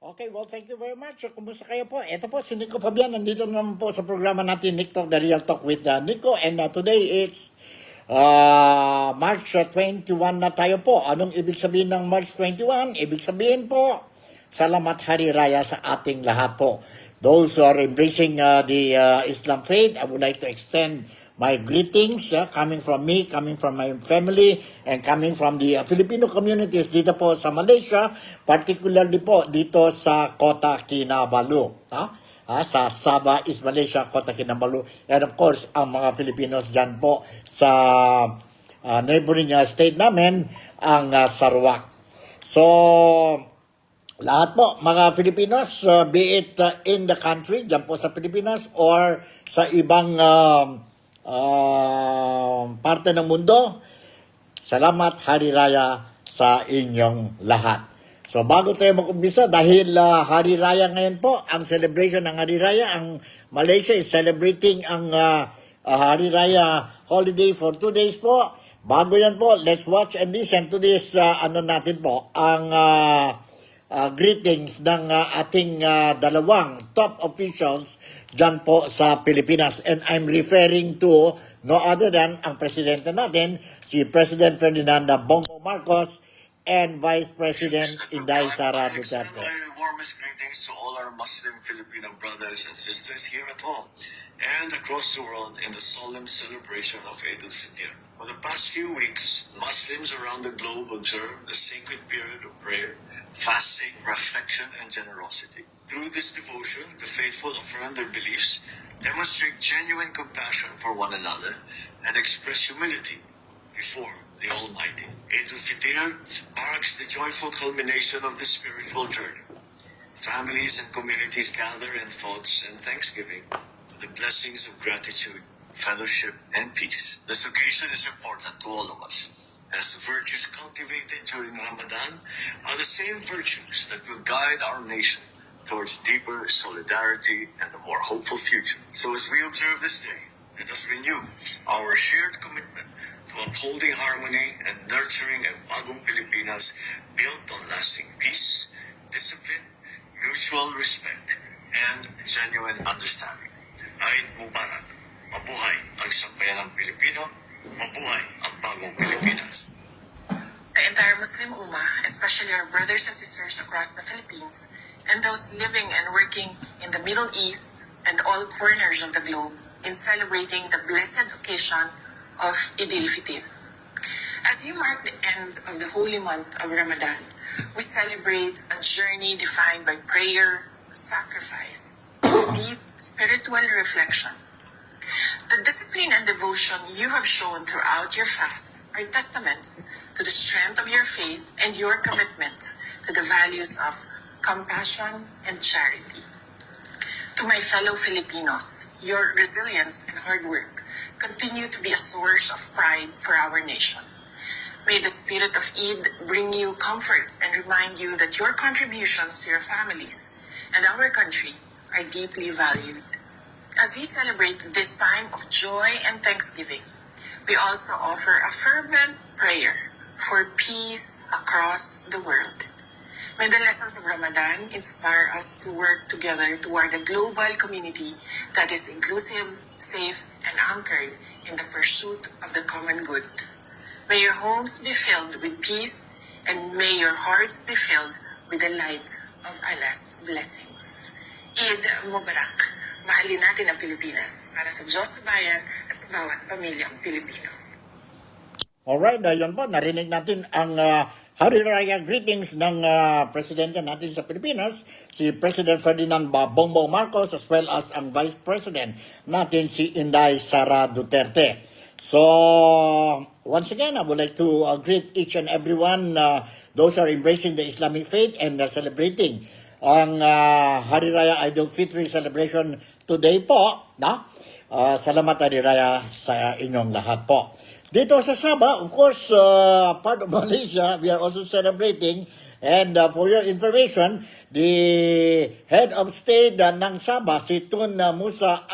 Okay, well, thank you very much. Kumusta kayo po? Ito po, si Nico Fabian. Nandito naman po sa programa natin, Nick Talk, The Real Talk with Nico. And today it's March 21 na tayo po. Anong ibig sabihin ng March 21? Ibig sabihin po, Salamat Hari Raya sa ating lahat po. Those who are embracing the Islam faith, I would like to extend my greetings coming from me, coming from my family, and coming from the Filipino communities dito po sa Malaysia, particularly po dito sa Kota Kinabalu. Sa Sabah, East Malaysia, Kota Kinabalu. And of course, ang mga Filipinos dyan po sa neighboring state namin, ang Sarawak. So, lahat po, mga Filipinos, be it in the country, dyan po sa Pilipinas, or sa ibang parte ng mundo, salamat Hari Raya sa inyong lahat. So bago tayo mag-umpisa, dahil Hari Raya ngayon po, ang celebration ng Hari Raya, ang Malaysia is celebrating ang Hari Raya holiday for 2 days po. Bago yan po, let's watch and listen to this, natin po, ang greetings ng ating dalawang top officials dyan po sa Pilipinas. And I'm referring to no other than ang presidente natin, si President Ferdinand Bongbong Marcos and Vice President Inday Sara Duterte. I extend my warmest greetings to all our Muslim Filipino brothers and sisters here at home and across the world in the solemn celebration of Eid al-Fitr. For the past few weeks, Muslims around the globe observe a sacred period of prayer, fasting, reflection, and generosity. Through this devotion, the faithful affirm their beliefs, demonstrate genuine compassion for one another, and express humility before the Almighty. Eid al-Fitr marks the joyful culmination of this spiritual journey. Families and communities gather in thoughts and thanksgiving for the blessings of gratitude, fellowship, and peace. This occasion is important to all of us, as the virtues cultivated during Ramadan are the same virtues that will guide our nation towards deeper solidarity and a more hopeful future. So as we observe this day, let us renew our shared commitment to upholding harmony and nurturing a bagong Pilipinas built on lasting peace, discipline, mutual respect, and genuine understanding. Eid Mubarak. Mabuhay ang sambayanang Pilipino. Mabuhay ang bagong Pilipinas. The entire Muslim Ummah, especially our brothers and sisters across the Philippines, and those living and working in the Middle East and all corners of the globe in celebrating the blessed occasion of Eid al-Fitr. As you mark the end of the holy month of Ramadan, we celebrate a journey defined by prayer, sacrifice, and deep spiritual reflection. The discipline and devotion you have shown throughout your fast are testaments to the strength of your faith and your commitment to the values of compassion and charity. To my fellow Filipinos, your resilience and hard work continue to be a source of pride for our nation. May the spirit of Eid bring you comfort and remind you that your contributions to your families and our country are deeply valued. As we celebrate this time of joy and thanksgiving, we also offer a fervent prayer for peace across the world. May the lessons of Ramadan inspire us to work together toward a global community that is inclusive, safe, and anchored in the pursuit of the common good. May your homes be filled with peace, and may your hearts be filled with the light of Allah's blessings. Eid Mubarak. Mahalin natin ang Pilipinas para sa Diyos sa bayan at sa bawat pamilyang Pilipino. Alright, yun po, narinig natin ang Hari Raya greetings ng presidente natin sa Pilipinas, si President Ferdinand Bongbong Marcos, as well as ang Vice President natin, si Inday Sara Duterte. So, once again, I would like to greet each and everyone, those who are embracing the Islamic faith and celebrating ang Hari Raya Eid al-Fitr celebration today po. Salamat Hari Raya sa inyong lahat po. Dito sa Sabah, of course, part of Malaysia, we are also celebrating. And for your information, the head of state ng Sabah, si Tun Musa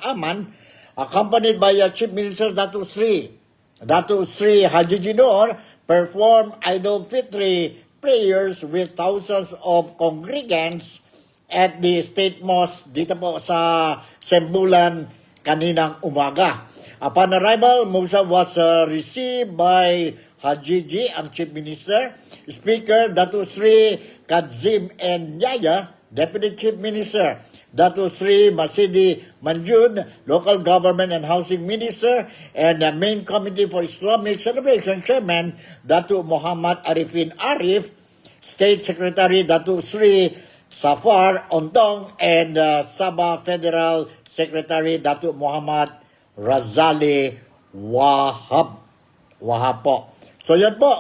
Aman, accompanied by Chief Minister Datuk Sri Haji Jidor, performed Eid al-Fitr prayers with thousands of congregants at the State Mosque dito po sa Sembulan kaninang umaga. Upon arrival, Musa was received by Hajiji, ang Chief Minister, Speaker Dato Sri Kadzim N. Yaya, Deputy Chief Minister, Dato Sri Masidi Manjud, Local Government and Housing Minister, and the Main Committee for Islamic Celebration Chairman, Dato Muhammad Arifin Arif, State Secretary Dato Sri Safar Ontong, and Sabah Federal Secretary Dato Muhammad Razali Wahab po. So yan po,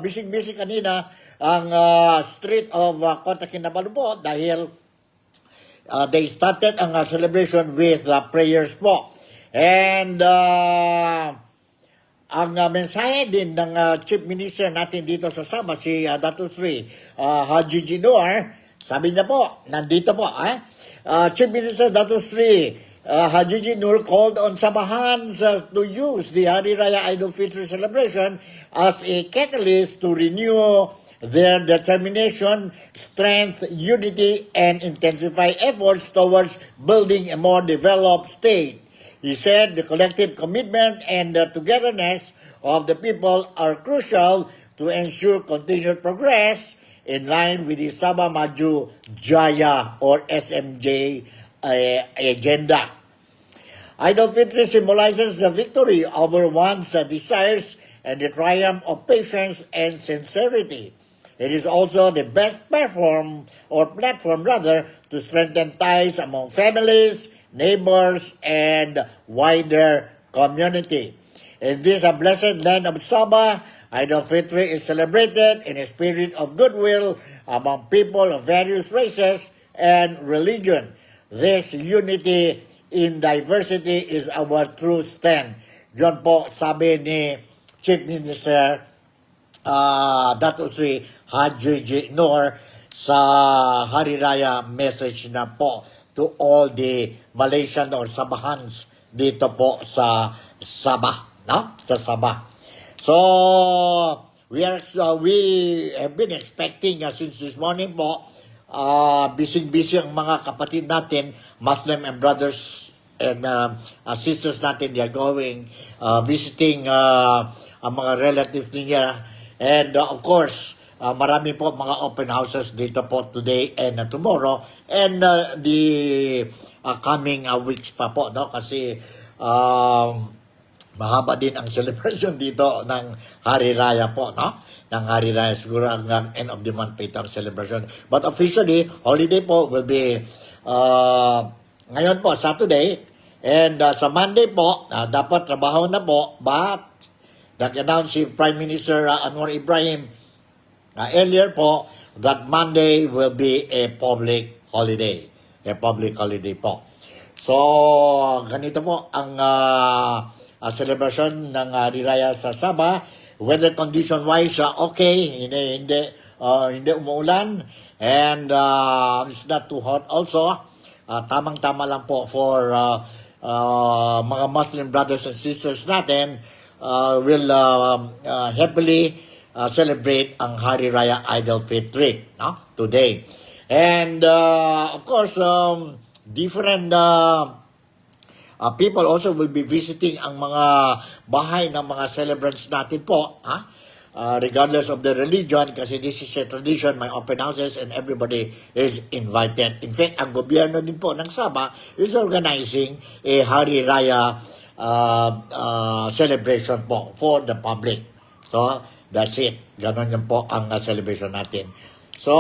busy kanina ang street of Kota Kinabalu po dahil they started ang celebration with prayers po. And ang mensahe din ng Chief Minister natin dito sa Sabah, si Dato Sri Haji Jinor, sabi niya po, nandito po, Chief Minister Dato Sri Haji Jinor called on Sabahans to use the Hari Raya Idul Fitri celebration as a catalyst to renew their determination, strength, unity, and intensify efforts towards building a more developed state. He said the collective commitment and the togetherness of the people are crucial to ensure continued progress in line with the Sabah Maju Jaya or SMJ agenda. Idul Fitri symbolizes the victory over one's desires and the triumph of patience and sincerity. It is also the best platform to strengthen ties among families, neighbors, and wider community. In this blessed land of Sabah, Idul Fitri is celebrated in a spirit of goodwill among people of various races and religion. This unity in diversity is our true stand. Yun po sabi ni Chief Minister Dato Sri Haji Jinor sa Hari Raya message na po to all the Malaysian or Sabahans dito po sa Sabah, no? Sa Sabah. So we have been expecting since this morning po, busy ang mga kapatid natin, Muslim and brothers and sisters natin. They are going visiting ang mga relatives niya, and of course marami po mga open houses dito po today and tomorrow and the coming weeks pa po, no? Kasi mahaba din ang celebration dito ng Hari Raya po, no? Ng Hari Raya, siguro hanggang end of the month pa ito ang celebration. But officially, holiday po will be ngayon po, Saturday, and sa Monday po, dapat trabaho na po, but nag-announce si Prime Minister Anwar Ibrahim earlier po that Monday will be a public holiday. A public holiday po. So, ganito po ang celebration ng Hari Raya sa Sabah. Weather condition wise, okay, hindi umuulan, and it's not too hot also. Tamang-tama lang po for mga Muslim brothers and sisters natin will happily celebrate ang Hari Raya Idul Fitri, no? Today. And of course, different people also will be visiting ang mga bahay ng mga celebrants natin po, regardless of the religion, kasi this is a tradition, may open houses and everybody is invited. In fact, ang gobyerno din po ng Sabah is organizing a Hari Raya celebration po for the public. So, that's it. Ganon yan po ang celebration natin. So,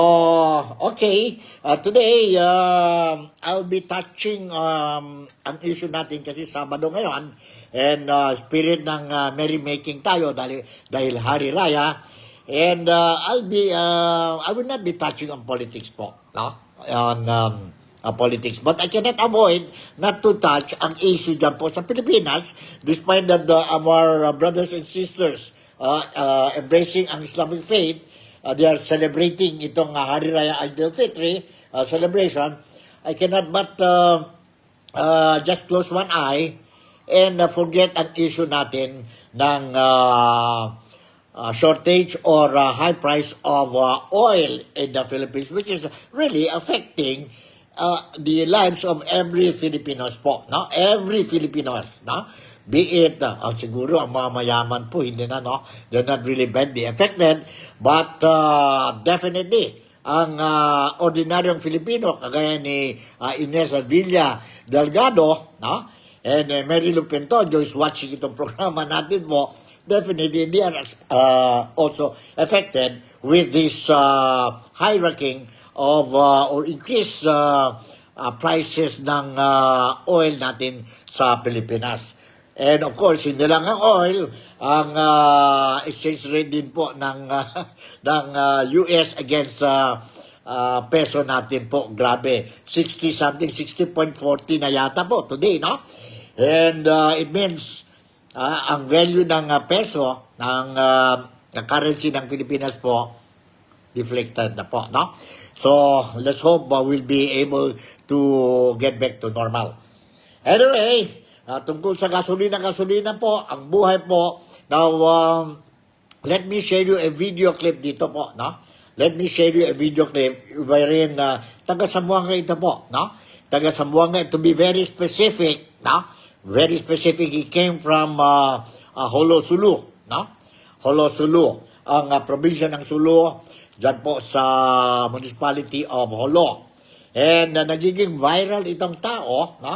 okay. Today, I'll be touching ang issue natin kasi Sabado ngayon. And spirit ng merrymaking tayo dahil Hari Raya. And I will not be touching on politics po. No? On politics. But I cannot avoid not to touch ang issue dyan po sa Pilipinas despite that our brothers and sisters embracing ang Islamic faith. They are celebrating itong Hari Raya Idul Fitri celebration. I cannot but just close one eye and forget ang issue natin ng shortage or high price of oil in the Philippines, which is really affecting the lives of every Filipinos po, no? Every Filipinos, no? Be it, siguro ang mga mayaman po, hindi na, no? They're not really badly affected, but definitely, ang ordinaryong Filipino, kagaya ni Ines Villa Delgado, no? And Mary Lupinto, Joyce watching itong programa natin po, definitely they are also affected with this hierarchy of or increased prices ng oil natin sa Pilipinas. And of course, hindi lang ang oil, ang exchange rate din po ng US against peso natin po, grabe, 60-something, 60.40 na yata po today, no? And it means ang value ng peso, ng currency ng Pilipinas po, deflected na po, no? So, let's hope we'll be able to get back to normal. Anyway, tungkol sa gasolina po, ang buhay po. Now, let me share you a video clip dito po, no? Let me share you a video clip wherein taga Zamboanga ito po, no? Taga Zamboanga, to be very specific, no? Very specific, he came from Jolo, Sulu, no? Jolo, Sulu, ang probinsya ng Sulu, dyan po sa municipality of Jolo. And nagiging viral itong tao, no?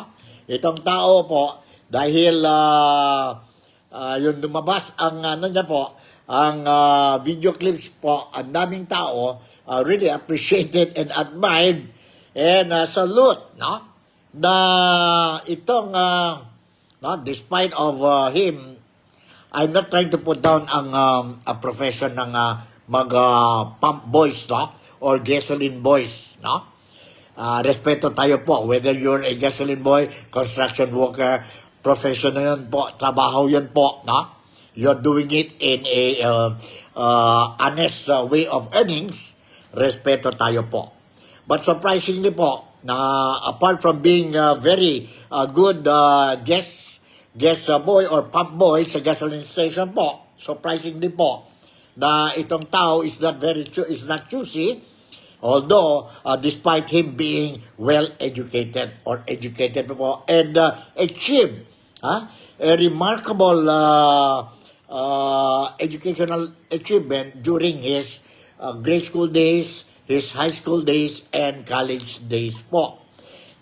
Itong tao po, dahil yung lumabas ang niya po, ang video clips po, ang daming tao really appreciated and admired and salute, no? Na itong no, despite of him, I'm not trying to put down ang a profession ng pump boys, no? Or gasoline boys, no? Respeto tayo po, whether you're a gasoline boy, construction worker, professional yun po, trabaho yun po, no? You're doing it in a honest way of earnings, respeto tayo po. But surprisingly po, na apart from being very good guest boy or pump boy sa gasoline station po, surprisingly po, na itong tao is not choosy, although despite him being well educated or educated po and achieved a remarkable educational achievement during his grade school days, his high school days, and college days po.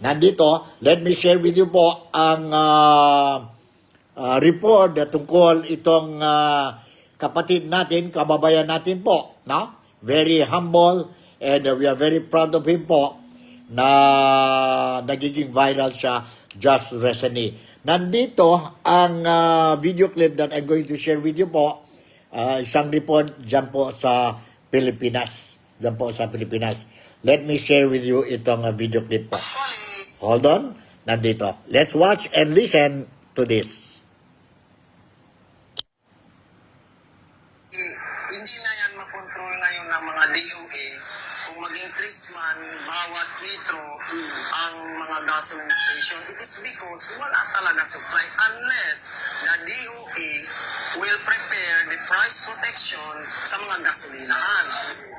Nandito, let me share with you po ang report na tungkol itong kapatid natin, kababayan natin po, no? Very humble and we are very proud of him po na nagiging viral siya just recently. Nandito ang video clip that I'm going to share with you po, isang report dyan po sa Pilipinas. Dyan po sa Pilipinas. Let me share with you itong video clip po. Hold on, nandito. Let's watch and listen to this. Hindi na yan makontrol ngayon ng mga DOA kung mag-increase man bawat litro ang mga gasoline station. It is because wala talaga supply unless the DOA will prepare the price protection sa mga gasolinahan.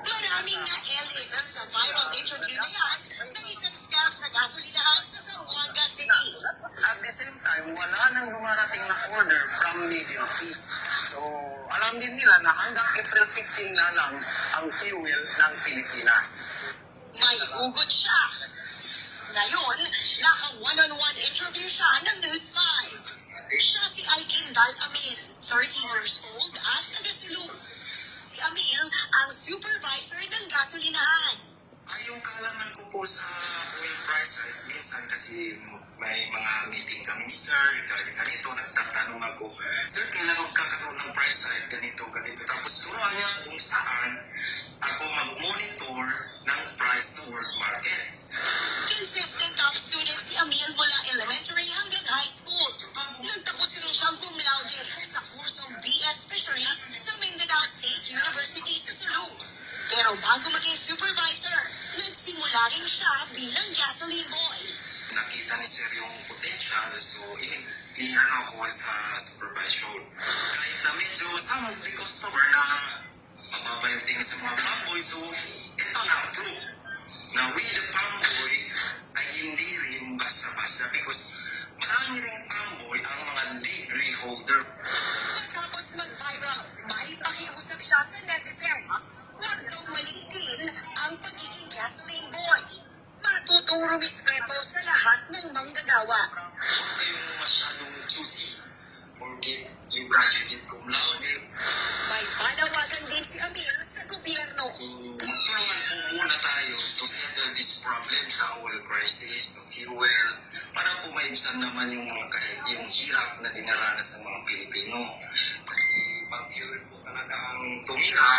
Maraming na-elip sa viral interview na yan ng isang staff sa gasolinahan sa Zamboanga City. At the same time, wala nang dumarating na order from Middle East. So, alam din nila na hanggang April 15 na lang ang fuel ng Pilipinas. May hugot siya. Ngayon, naka one-on-one interview siya ng News 5. Siya si Alkin Dal Amil, 30 years old at taga-Sulu. Si Amil ang supervisor ng gasolinahan. Yung kaalaman ko po sa oil price, minsan kasi may mga meeting kami ni Sir, ganito, nagtatanong ako, Sir, kailan magkakaroon ng price side, ganito. Tapos turuan niya kung saan ako mag-monitor ng price sa world market. Consistent top student si Amil mula elementary hanggang high school. Nagtapos rin siyang cum laude sa kursong BS Fisheries sa Mindanao State University sa Sulu. Pero bago maging supervisor, nagsimula rin siya bilang gasoline boy. Nakita ni Sir yung potential, so inihan ako sa supervision. Kahit na medyo some of the customer na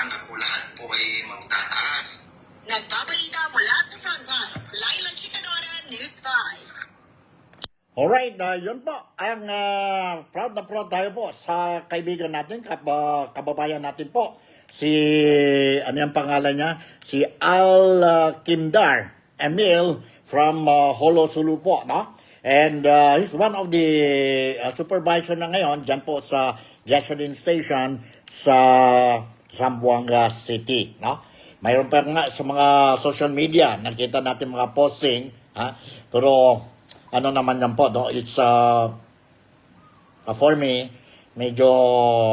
sana po lahat po ay magtataas. Nagbabalita mula sa Frontline, Laila Chicadora, News 5. Alright, yun po. Ang proud na proud tayo po sa kaibigan natin, kababayan natin po. Si, ano yung pangalan niya? Si Al-Kimdar Emil from Holo Sulu po, no? And he's one of the supervisor na ngayon dyan po sa gasoline station sa Zamboanga City, no? Mayroon pa nga sa mga social media, nakita natin mga posting, ha? Pero ano naman yan po, no? It's for me, medyo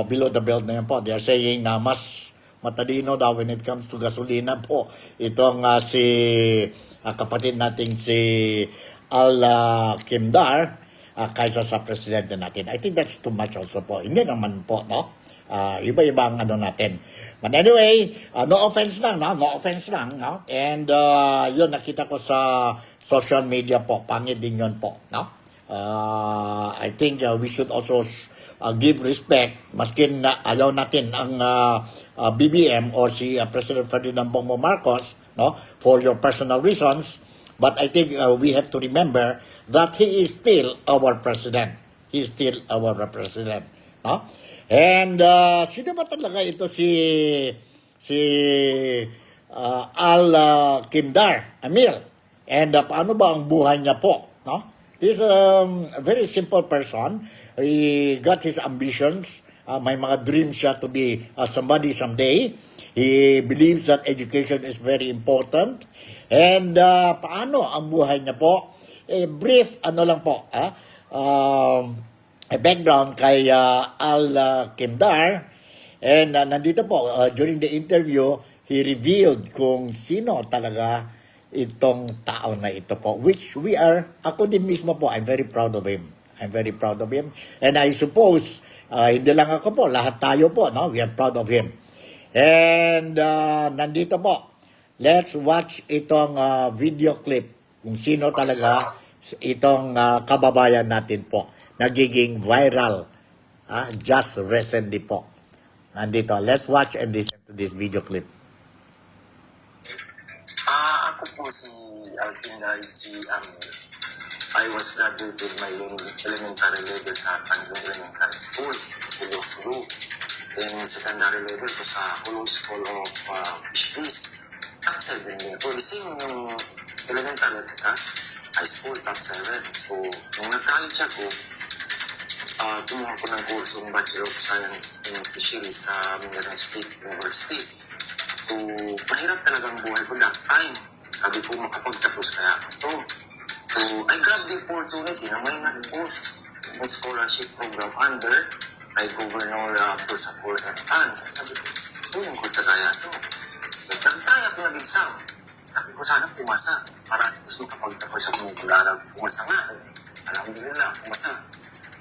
below the belt na yan po. They are saying na mas matalino daw when it comes to gasolina po. Itong si kapatid nating si Al-Kimdar kaysa sa presidente natin. I think that's too much also po. Hindi naman po, no? Iba-iba ang ano natin. But anyway, no offense lang, no? No offense lang, no? And yun, nakita ko sa social media po. Pangit din yun po, no? I think we should also give respect, maskin na ayaw natin ang BBM or si President Ferdinand Bongbong Marcos, no, for your personal reasons, but I think we have to remember that he is still our president. He is still our president, no? And sino ba talaga ito si Al-Kimdar Emil? And paano ba ang buhay niya po, no? He's a very simple person. He got his ambitions. May mga dreams siya to be somebody someday. He believes that education is very important. And paano ang buhay niya po? Brief, ano lang po, background kay Al-Kimdar. And nandito po, during the interview, he revealed kung sino talaga itong tao na ito po. Which we are, ako din mismo po, I'm very proud of him. I'm very proud of him. And I suppose, hindi lang ako po, lahat tayo po, no? We are proud of him. And nandito po, let's watch itong video clip kung sino talaga itong kababayan natin po. Nagiging viral just recently po. Nandito, let's watch and listen to this video clip. Ako po si Alpina G. I was graduated my elementary level sa Tanjung Elementary School, Holo Sulu. Then secondary level ko sa Holo School of Fisheries. Top 7 din po. Same yung elementary at saka high school, top 7. So, nung nag-college ako, tumuha ko ng kursong Bachelor of Science in Fisheries sa Mindanao State University. So, mahirap talagang buhay ko that time. Sabi ko, makapagtapos kaya ito. So, I grabbed the opportunity na may na-post yung scholarship program under kay Governor Abdul Sapur Ertan. So, sabi ko, tulong ko tagaya ito. Nagtaya ko nag-exam. Sabi ko, sana pumasa. Para at least makapagtapos ako ng kularag. Pumasa nga. Alhamdulillah, pumasa.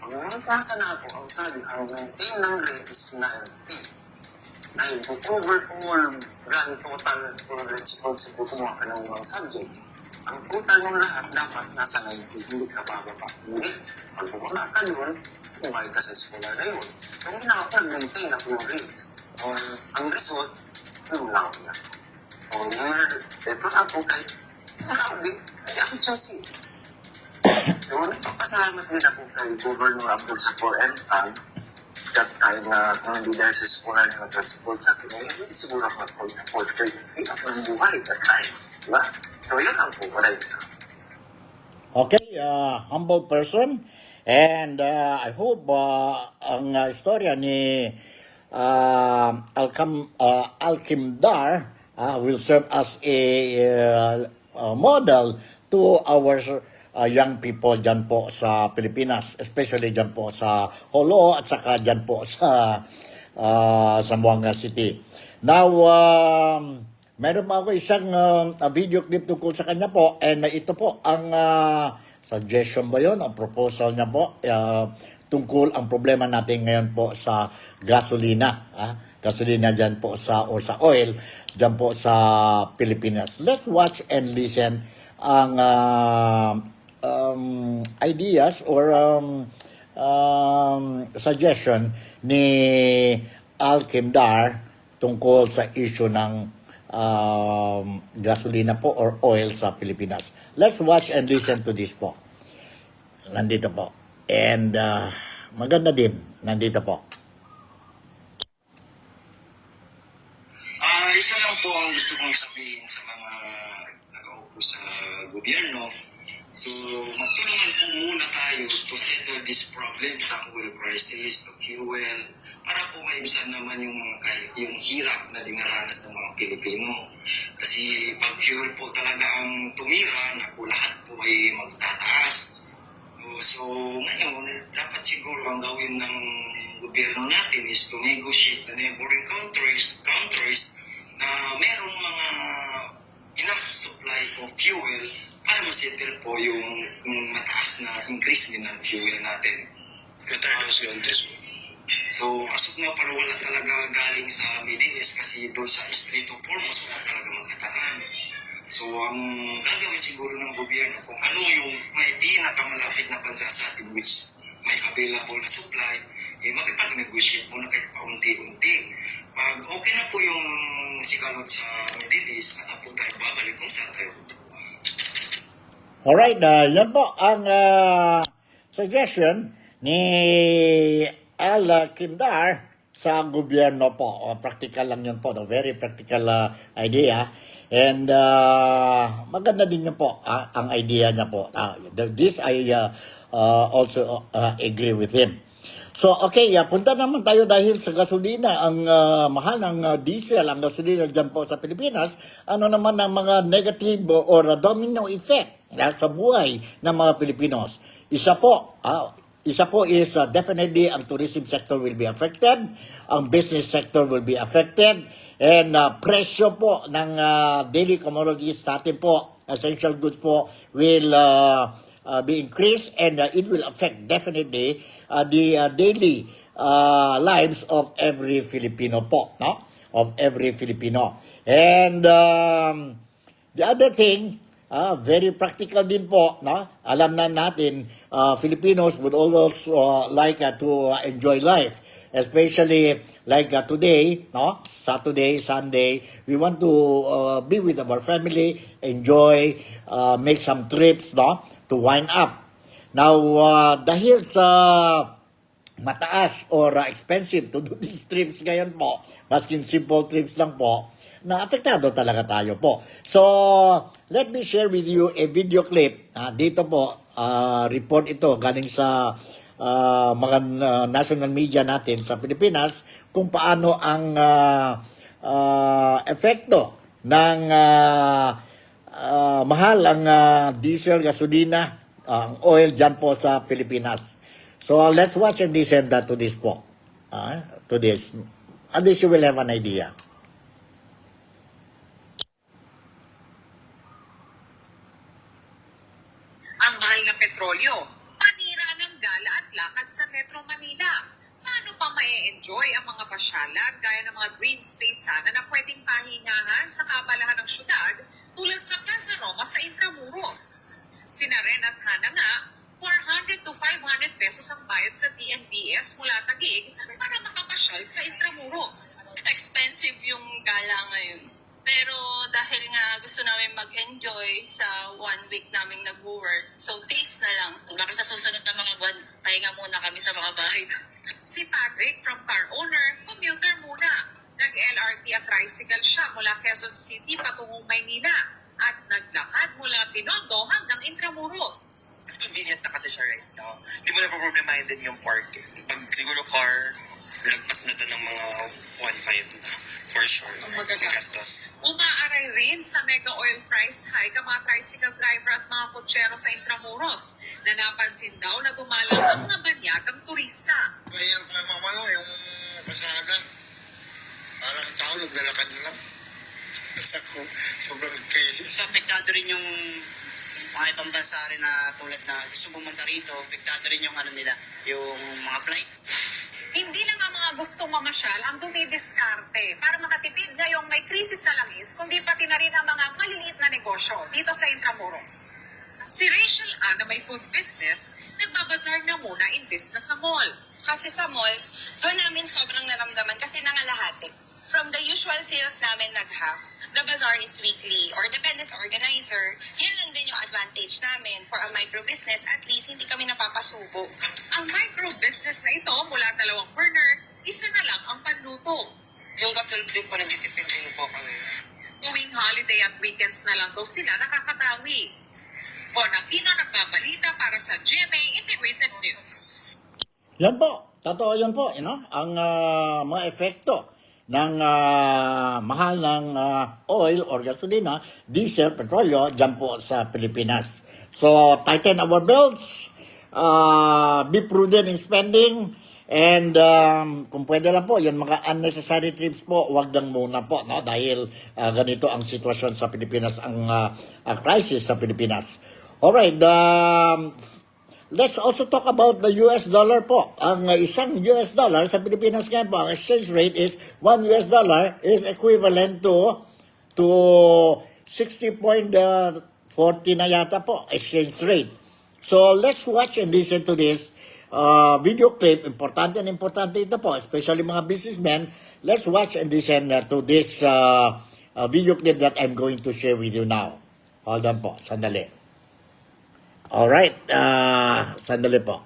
Pag pumasa na ako, ang sabi, ang maintain ng grade is 90. Dahil kung overall grand total for responsible kumuha ka ng mga subject, ang total ng lahat dapat nasa 90, hindi ka bababa. Hindi. Pag bumaba ka doon, bumalik ka sa scholar na yun. Kung hindi na ako nag-maintain ako yung grades. Ang result, yun lang ako na. So, ito na po kahit hindi ako choosy. So, nagpapasalamat din ako kay Governor Abdul Sapur Ertan that time na kung hindi dahil sa scholar na nag-support sa akin, hindi siguro ako nag-support kaya hindi ako ng buhay that time. Diba? So, yun ang po, wala yun sa Okay, humble person. And I hope ang istorya ni Al-Kimdar will serve as a model to our young people dyan po sa Pilipinas, especially dyan po sa Holo at saka dyan po sa Zamboanga City. Now, meron pa ako isang video clip tungkol sa kanya po, and ito po ang suggestion ba yun, ang proposal niya po tungkol ang problema natin ngayon po sa gasolina. Gasolina dyan po or sa oil dyan po sa Pilipinas. Let's watch and listen ang ideas or suggestion ni Al-Kimdar tungkol sa issue ng gasolina po or oil sa Pilipinas. Let's watch and listen to this po. Nandito po. And maganda din. Nandito po. Isa lang po ang gusto kong sabihin sa mga nakaupo sa gobyerno. So, magtulungan po muna tayo to settle this problem sa oil prices, sa fuel, para po maibsan naman yung hirap na dinaranas ng mga Pilipino. Kasi pag fuel po talaga ang tumira, naku lahat po ay magtataas. So, ngayon, dapat siguro ang gawin ng gobyerno natin is to negotiate the neighboring countries na merong mga enough supply of fuel para masettle po yung mataas na increase din ng fuel natin. So, as of now, para wala talaga galing sa Middle East kasi doon sa Strait of Hormuz wala talaga magkataan. So, ang gagawin siguro ng gobyerno kung ano yung may pinakamalapit na bansa sa atin which may available na supply, makipag-negotiate muna kahit paunti-unti. Pag okay na po yung sigalot sa Middle East, saka po tayo babalik kung saan tayo. Alright, yan po ang suggestion ni Al Kindar sa gobyerno po. Practical lang yun po, very practical idea. And maganda din yun po ang idea niya po. This I also agree with him. So, okay, punta naman tayo dahil sa gasolina, ang mahal ng diesel, ang gasolina dyan po sa Pilipinas, ano naman ang mga negative or domino effect sa buhay ng mga Pilipinos. Isa po is definitely ang tourism sector will be affected, ang business sector will be affected, and presyo po ng daily commodities natin po, essential goods po, will be increased, and it will affect definitely the daily lives of every Filipino po, no? Of every Filipino. And the other thing, very practical din po, no? Alam na natin, Filipinos would always like to enjoy life, especially like today, no? Saturday, Sunday, we want to be with our family, enjoy, make some trips, no? To wind up. Now, dahil sa mataas or expensive to do these trips ngayon po, masking simple trips lang po, na apektado talaga tayo po. So, let me share with you a video clip. Dito po, report ito galing sa mga national media natin sa Pilipinas kung paano ang epekto ng mahal ang diesel, gasolina, ang oil dyan po sa Pilipinas. So, let's watch and listen to this po. To this. At least you will have an idea. Ang mahal na petrolyo, panira ng gala at lakad sa Metro Manila. Paano pa ma-enjoy ang mga pasyalan gaya ng mga green space sana na pwedeng pahingahan sa kabalahan ng syudad tulad sa Plaza Roma sa Intramuros? Sina Ren at Hana nga, 400 to 500 pesos ang bayad sa TNBS mula Taguig para makamasyal sa Intramuros. Expensive yung gala ngayon. Pero dahil nga gusto namin mag-enjoy sa 1 week naming nag-work, so taste na lang. Baka sa susunod na mga buwan, pahinga muna kami sa mga bahay. Si Patrick, from car owner, commuter muna. Nag-LRT at tricycle siya mula Quezon City patungong Maynila at naglakad mula Binondo hanggang Intramuros. Mas convenient na kasi siya right now. Hindi mo na problemahin din yung parking. Pag siguro car, lagpas na doon ng mga 1.5 na. For sure. Gastos. Umaaray rin sa mega oil price hike ang mga tricycle driver at mga kutsero sa Intramuros na napansin daw na dumalang ang mga banyagang turista. Mahirap na mamalo yung pasada. Parang tao naglalakad na lang. Basta ko, sobrang crazy. Apektado rin yung mga ibang bansa rin na tulad na gusto pumunta rito, apektado rin yung ano nila, yung mga flight. Hindi lang ang mga gustong mamasyal ang dumidiskarte para makatipid ngayong may krisis sa langis, kundi pati na rin ang mga maliliit na negosyo dito sa Intramuros. Si Rachel Ann na may food business, nagbabazar na muna imbis na sa mall. Kasi sa malls, doon namin sobrang naramdaman kasi nangalahati. From the usual sales namin nag-half. The bazaar is weekly or depende sa organizer. Yan lang din yung advantage namin. For a micro business, at least hindi kami napapasubo. Ang micro-business na ito mula 2 burner, isa na lang ang panluto. Yung ka-self-drink pa nagtitipid din po kami. Tuwing holiday at weekends na lang daw sila nakakatawi. Von Aquino nagbabalita para sa GMA Integrated News. Yan po, totoo yan po, ang mga efekto ng mahal ng oil or gasolina, diesel, petrolyo, dyan po sa Pilipinas. So, tighten our belts, be prudent in spending, and kung pwede lang po, yung mga unnecessary trips po, wag lang muna po, no? Dahil ganito ang sitwasyon sa Pilipinas, ang crisis sa Pilipinas. Alright, let's also talk about the US dollar po. Ang isang US dollar sa Pilipinas ngayon po, ang exchange rate is 1 US dollar is equivalent to 60.40 na yata po, exchange rate. So let's watch and listen to this video clip. Importante ito po, especially mga businessmen. Let's watch and listen to this video clip that I'm going to share with you now. Hold on po, sandali. Alright, sandali po.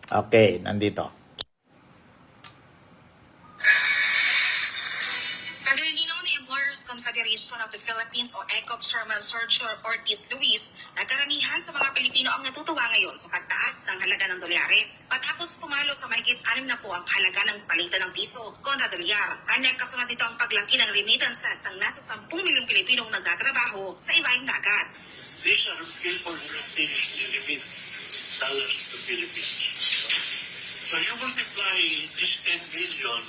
Okay, nandito. Paglilinaw ni Employers Confederation of the Philippines o ECOP Chairman Sergio Ortiz Luis na karamihan sa mga Pilipino ang natutuwa ngayon sa pagtaas ng halaga ng dolyares. Matapos pumalo sa mahigit 6 na po ang halaga ng palitan ng piso kontra dolyar. Kanya kasunod dito ang paglaki ng remittances ng nasa 10 milyong Pilipinong nagtatrabaho sa ibaing dagat. These are people who continuously remit dollars to Philippines. So you multiply this 10 million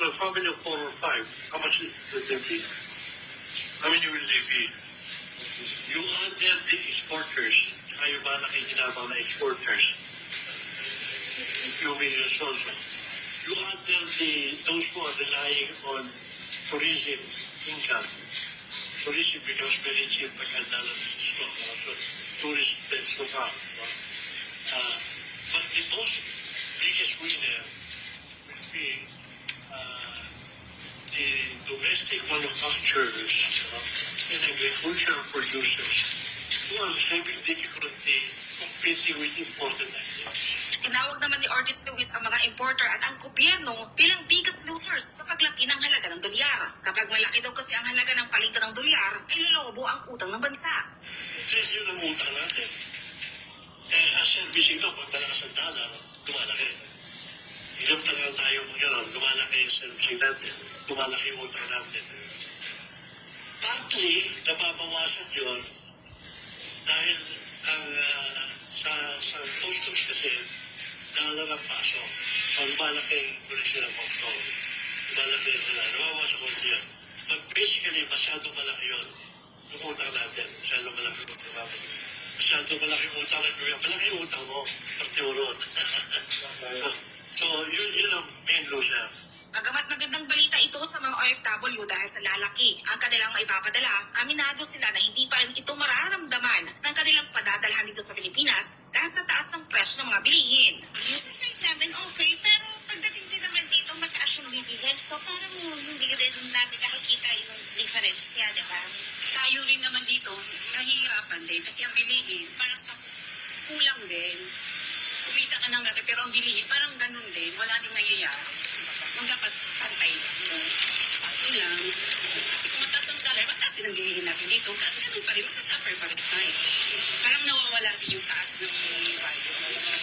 to a family of 4 or 5, how much will they be? How many will they be? You add there the exporters, saka yung mga nakikinabang na exporters, few millions also. You add there those who are relying on tourism income. Tourism becomes very cheap pagkadala sa stock. So, tourist spends so far. But the most biggest winner will be the domestic manufacturers and agricultural producers who are having difficulty competing with imported items. Tinawag naman ni Ortiz Luis ang mga importer at ang gobyerno bilang biggest losers sa paglaki ng halaga ng dolyar. Kapag malaki daw kasi ang halaga ng palitan ng dolyar, ay lolobo ang utang ng bansa. Dahil yun ang utang natin. As servicing law, pag malakas ang dollar, lumalaki. Ilam talaga tayo kung gano'n, lumalaki yung servicing natin, lumalaki yung utang natin. Partly, nababawasan yun dahil ang sa customs kasi, dollar ang pasok. So, lumalaki yung tuloy ng control. Lumalaki yung wala. Nabawasan ko yun. But basically, masyadong malaki yun. Yung utang natin, masyadong malaki yung utang natin. Masyadong malaki yung utang natin. Malaki yung utang mo, pagturot. So, yun ang main loser. Bagamat magandang balita ito sa mga OFW dahil sa lalaki ang kanilang maipapadala, aminado sila na hindi pa rin ito mararamdaman ng kanilang padadalhan dito sa Pilipinas dahil sa taas ng presyo ng mga bilihin. Yung sa site namin okay, pero pagdating din naman dito, mataas yung bilihin. So parang hindi rin namin nakikita yung difference niya, di ba? Tayo rin naman dito, nahihirapan din kasi ang bilihin parang sa kulang din. Kumita ka ng malaki pero ang bilihin parang ganun din, wala ding nangyayari. Kung dapat pantay lang, sakto lang. Kasi kung mataas ang dollar, mataas din ang bilihin natin dito. At ganun pa rin, masasuffer pa rin tayo. Parang nawawala din yung taas ng value.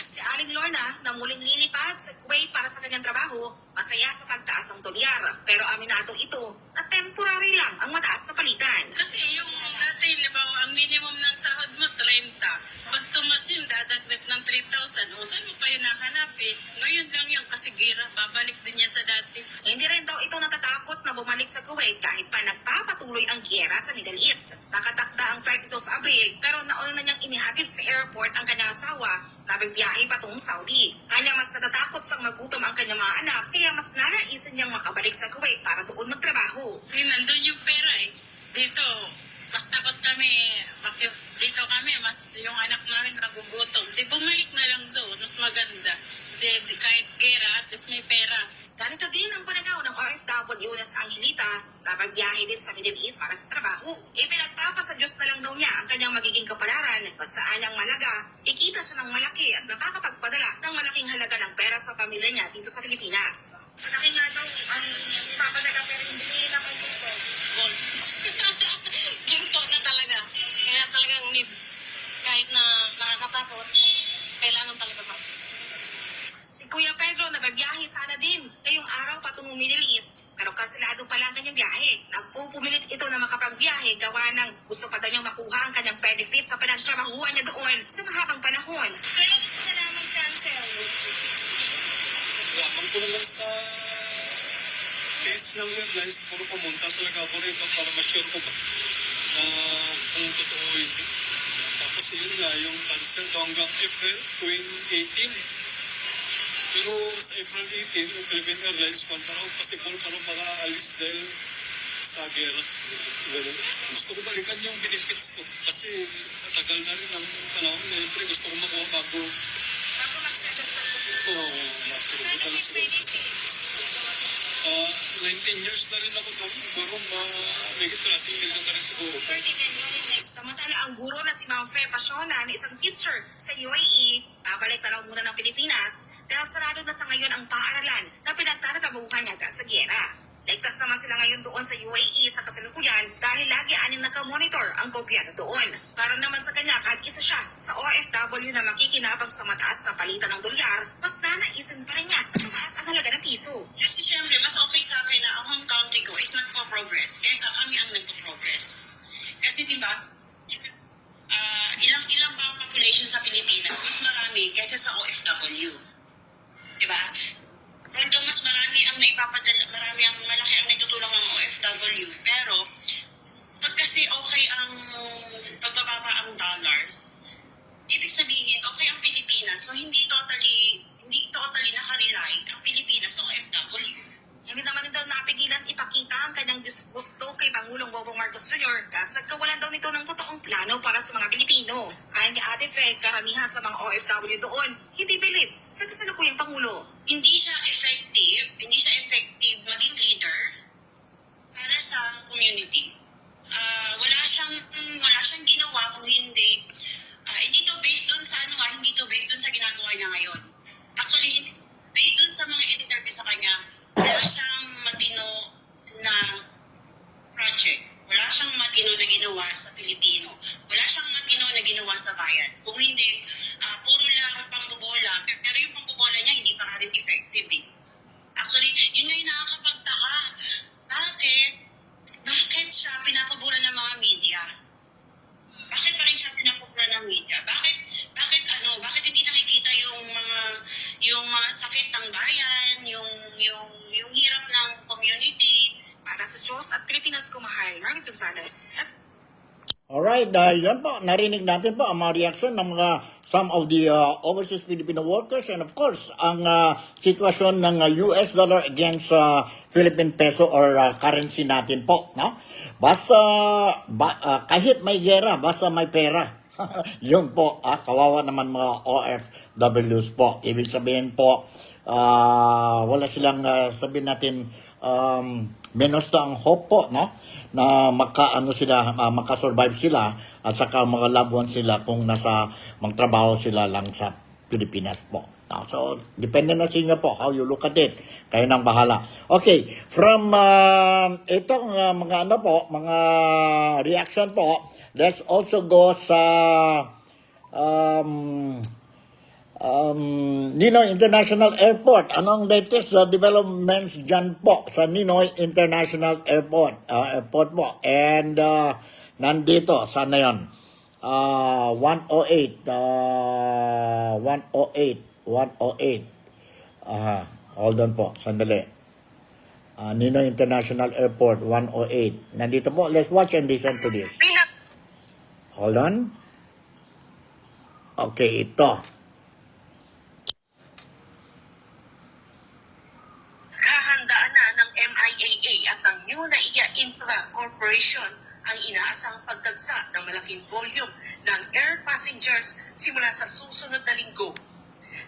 Si Aling Lorna na muling lilipat sa Kuwait para sa kanyang trabaho, masaya sa pagtaas ng dolyar. Pero aminado ito na temporary lang ang mataas na palitan. Kasi yung dati, libaw, ang minimum ng sahod mo, 30. Pag tumas yun, dadagdag ng 3,000. O, saan mo pa yun nahanapin? Ngayon lang yung kasigira, babalik din yan sa dati. Hindi rin daw ito natatakot na bumalik sa Kuwait kahit pa nagpapatuloy ang gyera sa Middle East. Nakatakda ang flight ito sa Abril pero nauna na niyang inihatid sa airport ang kanyang asawa na bibiyahe patungong Saudi. Kanya mas natatakot siyang magutom ang kanyang mga anak kaya mas nanaisan niyang makabalik sa Kuwait para doon magtrabaho. Nandun yung pera eh. Dito, mas takot kami. Dito kami, mas yung anak namin magugutom. Di bumalik na lang doon, mas maganda. Di kahit gera, at least may pera. Ganito din ang pananaw ng OFW napagbiyahe din sa Middle East para sa trabaho. Ipinagpapa sa Diyos na lang daw niya ang kanyang magiging kapalaran. Basta anyang malaga, ikita siya ng malaki at nakakapagpadala ng malaking halaga ng pera sa pamilya niya dito sa Pilipinas. Malaki nga daw ang papadala pero hindi nila ako dito. Gold. Ginto na talaga. Kaya talagang need. Kahit na nakakatakot, kailangan talaga pa. Si Kuya Pedro nababiyahe sana din ngayong araw patungong Middle East. Pero kanselado pala ang kanyang biyahe. Nagpupumilit ito na makapagbiyahe gawa ng gusto pa daw niyang makuha ang kanyang benefit sa pinagtrabahuan niya doon sa mahabang panahon. Kaya sila naman cancel. Lamang ko naman sa page ng airlines, puro pumunta talaga ako rito para ma-sure ko ba na kung totoo hindi. Tapos yun nga, yung cancel hanggang April 2018. Pero sa April 18, yung Philippine Airlines, possible ka rin makaalis dahil sa gera. Gusto ko balikan yung benefits ko kasi tagal na rin ang panahon na yun. Gusto ko makuha bago mag-settle pa. Oo, maturubutan na siguro. 19 years na rin ako doon. Siguro may 30 years na rin siguro. Samantala ang guro na si Ma'am Fe Pasiona na isang teacher sa UAE, babalik na raw muna ng Pilipinas dahil sarado na sa ngayon ang paaralan na pinagtatrabahuhan niya sa gyera. Ligtas naman sila ngayon doon sa UAE sa kasalukuyan dahil lagi aning nakamonitor ang gobyerno doon. Para naman sa kanya, kahit isa siya sa OFW na makikinabang sa mataas na palitan ng dolyar, mas nanaisin pa rin niya na tumaas ang halaga ng piso. Kasi siyempre, mas okay sa akin na ang home country ko is nagpo-progress kaysa kami ang nagpo-progress. Kasi diba, ilang ba ang population sa Pilipinas? Mas marami kaysa sa OFW. Diba? Although mas marami ang naipapadala, malaki ang naitutulong ng OFW, pero pag kasi okay ang pagbababa ang dollars, ibig sabihin okay ang Pilipinas, so hindi totally nakarely ang Pilipinas sa OFW. Hindi naman daw napigilan ipakita ang kanyang disgusto kay Pangulong Bongbong Marcos Jr. dahil sa kawalan daw nito ng totoong plano para sa mga Pilipino. Ayon kay Ate Fe, karamihan sa mga OFW doon hindi bilib sa kasalukuyang Pangulo. Hindi siya effective maging leader para sa community. Wala siyang ginawa kung hindi to based doon sa hindi to based doon sa ginagawa niya ngayon. Actually, based doon sa mga interview sa kanya, wala siyang matino na project. Wala siyang matino na ginawa sa Pilipino. Wala siyang matino na ginawa sa bayan. Kung hindi, puro lang pangbobola. Pero yung pangbobola niya, hindi pa rin effective eh. Actually, yun nga yung nakakapagtaka. Bakit siya pinapabura ng mga media? Bakit pa rin siya pinapabura ng media? Bakit hindi nakikita yung mga sakit ng bayan, yung hirap ng community? Para sa Diyos at Pilipinas kumahal, Margaret Gonzalez. Alright, yan po, narinig natin po ang mga reaction ng some of the overseas Filipino workers and of course, ang sitwasyon ng US dollar against Philippine peso or currency natin po. No? Basta, kahit may gera, basta may pera. Yun po, kawawa naman mga OFWs po. Ibig sabihin po, wala silang sabihin natin, menos na ang hope po, no? Na makasurvive sila at saka mga loved ones sila kung magtrabaho sila lang sa Pilipinas po. So, depende na sa inyo po how you look at it. Kayo nang bahala. Okay, from itong mga mga reaction po, let's also go sa Ninoy International Airport. Anong latest developments dyan po sa Ninoy International Airport? Airport po. And nandito, sana yun? 108. 108. Hold on po, sandali. Ninoy International Airport, 108. Nandito po, let's watch and listen to this. Hold on. Okay, ito. Kahandaan na ng MIAA at ng New Naiya Infra Corporation ang inaasang pagdagsa ng malaking volume ng air passengers simula sa susunod na linggo.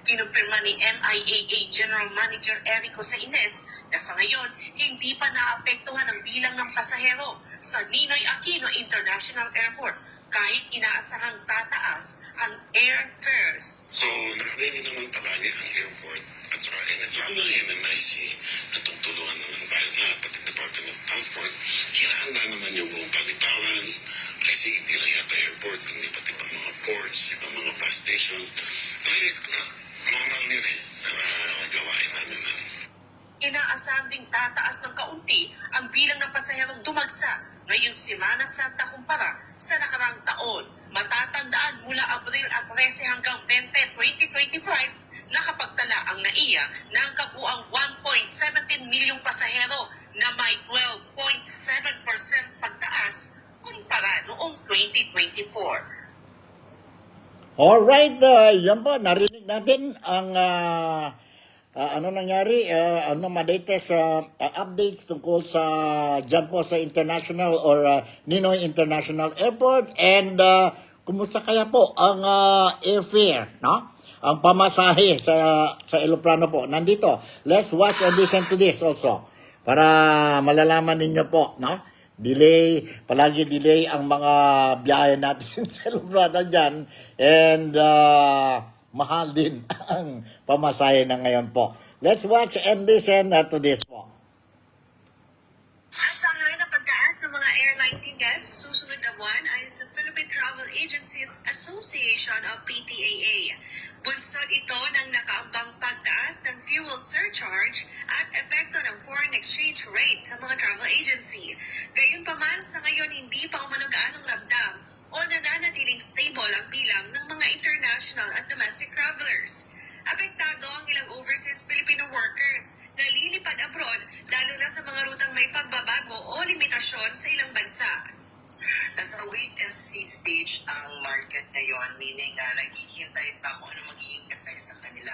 Kinumpirma ni MIAA General Manager Erico Saines na sa ngayon hindi pa naapektuhan ang bilang ng pasahero sa Ninoy Aquino International Airport kahit inaasahang tataas ang airfares. So, nakaready naman palagi ang airport at saka lalo na NNIC na tutulungan naman tayo na pati Department of Transport. Hinahanda naman yung buong paliparan kasi hindi lang yata airport kundi pati pang mga ports, ibang mga bus station. Kaya normal yun gawain namin na. Inaasahan ding tataas ng kaunti ang bilang ng pasaherong dumagsa ngayong Semana Santa kumpara sa nakaraang taon. Matatandaan mula Abril 13 hanggang 20, 2025, nakapagtala ang NAIA ng kabuang 1.17 milyong pasahero na may 12.7% pagtaas kumpara noong 2024. Alright, yan po, narinig natin ang ano nangyari, latest updates tungkol sa dyan po sa International or Ninoy International Airport and kumusta kaya po ang airfare, no? Ang pamasahe sa eroplano po. Nandito, let's watch and listen to this also para malalaman ninyo po, no? Palagi delay ang mga biyahe natin sa eroplano dyan and mahal din ang pamasahe na ngayon po. Let's watch and listen to this po. Asahan na pagtaas ng mga airline tickets sa susunod na buwan ay sa Philippine Travel Agencies Association of PTAA. Bunsod ito ng nakaambang pagtaas ng fuel surcharge at epekto ng foreign exchange rate sa mga travel agency. Gayunpaman, sa ngayon hindi pa umano gaanong ramdam o nananatiling stable ang bilang ng mga international at domestic travelers. Apektado ang ilang overseas Filipino workers na lilipad abroad lalo na sa mga rutang may pagbabago o limitasyon sa ilang bansa. Nasa wait and see stage ang market ngayon, meaning naghihintay pa kung ano magiging effect sa kanila.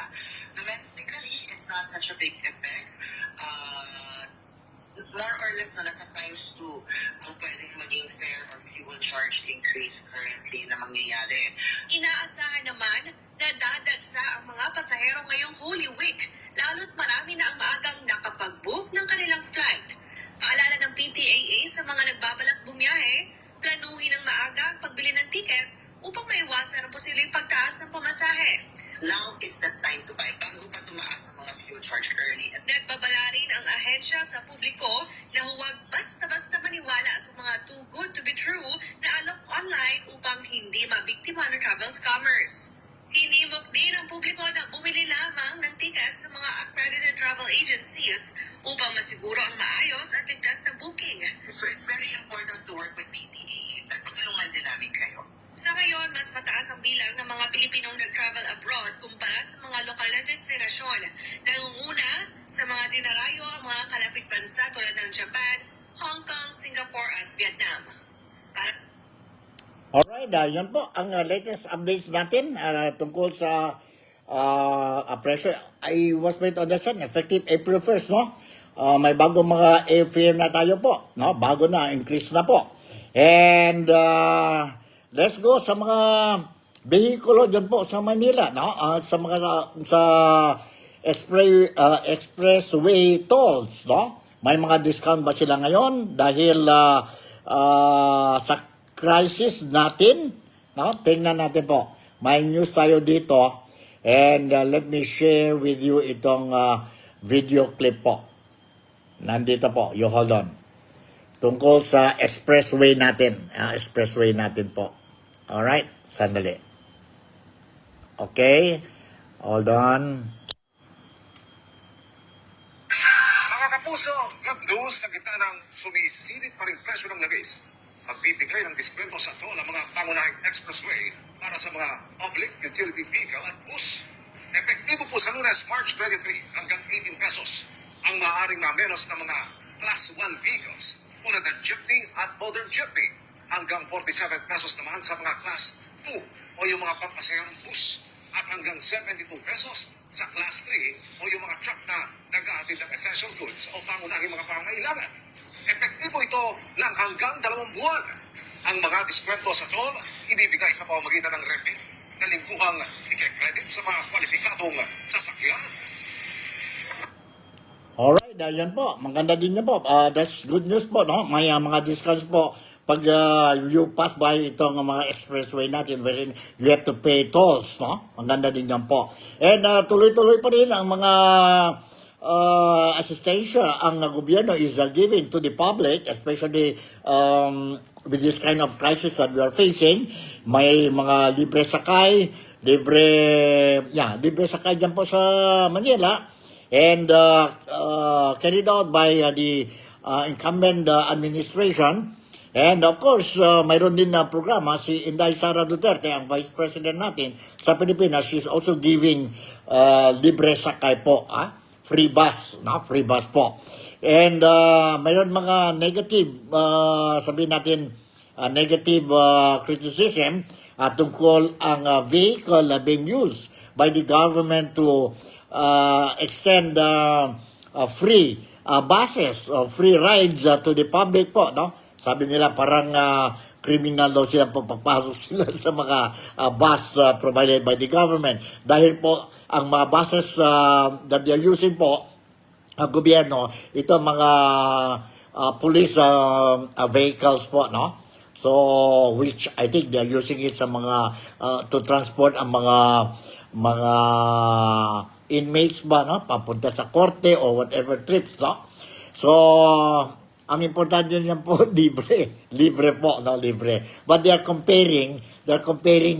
Domestically, it's not such a big effect. More or less nasa times 2 ang pwedeng maging fare or fuel charge increase currently na mangyayari. Inaasahan naman na dadagsa ang mga pasahero ngayong Holy Week, lalo't marami na ang maagang nakapag-book ng kanilang flight. Paalala ng PTAA sa mga nagbabalak bumiyahe, planuhin ng maaga ang pagbili ng tiket upang maiwasan ang posibleng pagtaas ng pamasahe. Now is the time to buy bago pa tumaas ang mga fuel charge early. Nagbabala rin ang ahensya sa publiko na huwag basta-basta maniwala sa mga too good to be true na alok online upang hindi mabiktima ng travel scammers. Hinimok din ang publiko na bumili lamang ng tiket sa mga accredited travel agencies upang masiguro ang maayos at ligtas na booking. So it's very important to work with PTAA. Nagpatulungan din namin kayo. Sa ngayon, mas mataas ang bilang ng mga Pilipinong nag-travel abroad kumpara sa mga lokal na destinasyon. Nangunguna sa mga dinarayo ang mga kalapit bansa tulad ng Japan, Hong Kong, Singapore at Vietnam. Alright, yan po ang latest updates natin tungkol sa pressure. I was made to understand, effective April 1st, no? May bagong mga airfare na tayo po, no? Bago na, increase na po. And let's go sa mga behikulo dyan po sa Manila, no? Sa mga expressway tolls, no? May mga discount ba sila ngayon dahil sa crisis natin, no? Tingnan natin po. May news tayo dito and let me share with you itong video clip po. Nandito po, you hold on. Tungkol sa expressway natin. Expressway natin po. Alright, sandali. Okay, hold on. Mga kapuso, good news sa gitna ng sumisilip pa rin presyo ng labis. Magbibigay ng diskwento sa toll ang mga pangunahing expressway para sa mga public utility vehicle at bus. Epektibo po sa Lunes, March 23 hanggang 18 pesos ang maaaring mamenos ng mga Class 1 vehicles tulad ng jeepney at modern jeepney. Hanggang 47 pesos naman sa mga Class 2 o yung mga pampasaherong bus at hanggang 72 pesos sa Class 3 o yung mga truck na nag-aatid ng essential goods o pangunahing mga pangailangan. Epektibo ito ng hanggang 2 buwan. Ang mga diskwento sa toll, ibibigay sa pamamagitan ng rebate na lingguhang i-credit sa mga kwalipikadong sasakyan. Alright, Yan po, maganda din yan po. That's good news po, no? May mga discounts po pag you pass by itong mga expressway natin wherein you have to pay tolls, no? Maganda din yan po. And tuloy-tuloy pa rin ang mga assistensya ang gobyerno is giving to the public, especially with this kind of crisis that we are facing. May mga libre sakay, libre sakay dyan po sa Manila, and carried out by the incumbent administration. And of course, mayroon din na programa si Inday Sara Duterte, ang Vice President natin sa Pilipinas. She's also giving libre sakay po, free bus, free bus po. And mayroon mga negative, sabihin natin, negative criticism tungkol ang vehicle being used by the government to extend free buses or free rides to the public po, no? Sabi nila parang criminal daw sila pagpapasok sila sa mga bus provided by the government. Dahil po ang mga buses that they are using po, ang gobyerno, ito mga police vehicles po, no? So, which I think they are using it sa mga, to transport ang mga inmates ba, no? Papunta sa korte or whatever trips, no? So, ang importante niyan po, libre po, no? Libre. But they are comparing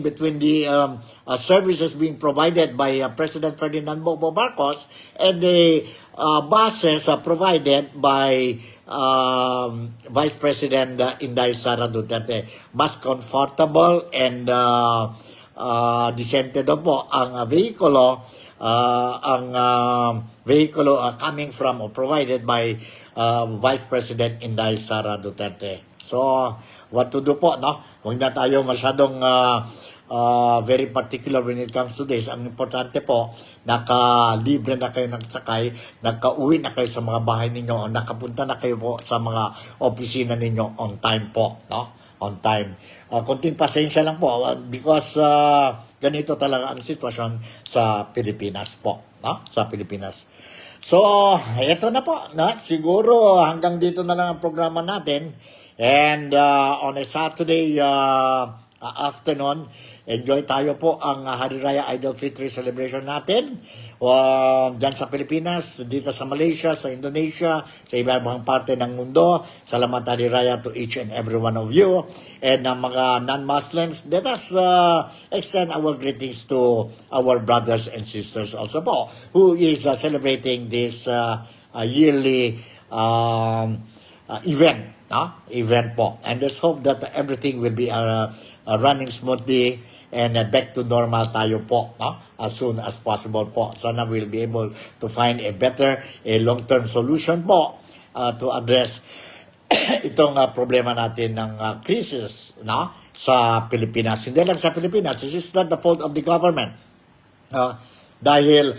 between the services being provided by President Ferdinand Bongbong Marcos and the buses provided by Vice President Inday Sara Duterte. Mas comfortable and decente daw po ang vehikulo, coming from or provided by Vice President Inday Sara Duterte. So, what to do po, no? Huwag na tayo masyadong very particular when it comes to this. Ang importante po, naka-libre na kayo ng sakay, naka-uwi na kayo sa mga bahay ninyo, o nakapunta na kayo po sa mga opisina ninyo on time po, no? On time. Konting pasensya lang po because ganito talaga ang sitwasyon sa Pilipinas po, no? Sa Pilipinas. So, eto na po, no? Siguro hanggang dito na lang ang programa natin. And on a Saturday afternoon, enjoy tayo po ang Hari Raya Eid al-Fitr celebration natin. Diyan sa Pilipinas, dito sa Malaysia, sa Indonesia, sa iba-ibang parte ng mundo. Salamat Hari Raya to each and every one of you. And ang mga non-Muslims, let us extend our greetings to our brothers and sisters also po, who is celebrating this yearly event, no? Event po. And let's hope that everything will be running smoothly and back to normal tayo po, no? As soon as possible po. Sana we'll be able to find a long-term solution po to address itong problema natin ng crisis, no? Sa Pilipinas. Hindi lang sa Pilipinas. This is not the fault of the government. Dahil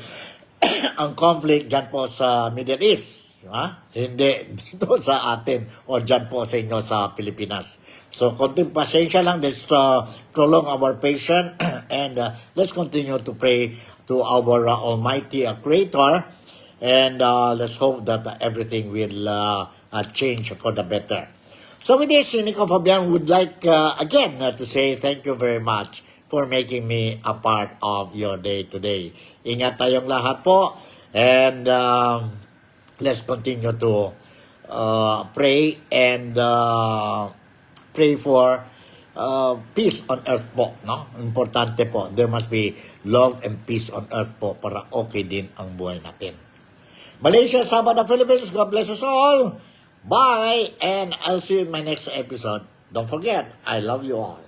ang conflict dyan po sa Middle East, hindi dito sa atin o dyan po sa inyo sa Pilipinas. So, konting pasensya lang. Let's prolong our patience and let's continue to pray to our Almighty Creator, and let's hope that everything will change for the better. So with this, Nico Fabian would like again to say thank you very much for making me a part of your day today. Ingat tayong lahat po, and let's continue to pray and pray for peace on earth po, no? Importante po. There must be love and peace on earth po para okay din ang buhay natin. Malaysia, Sabah, the Philippines, God bless us all. Bye, and I'll see you in my next episode. Don't forget, I love you all.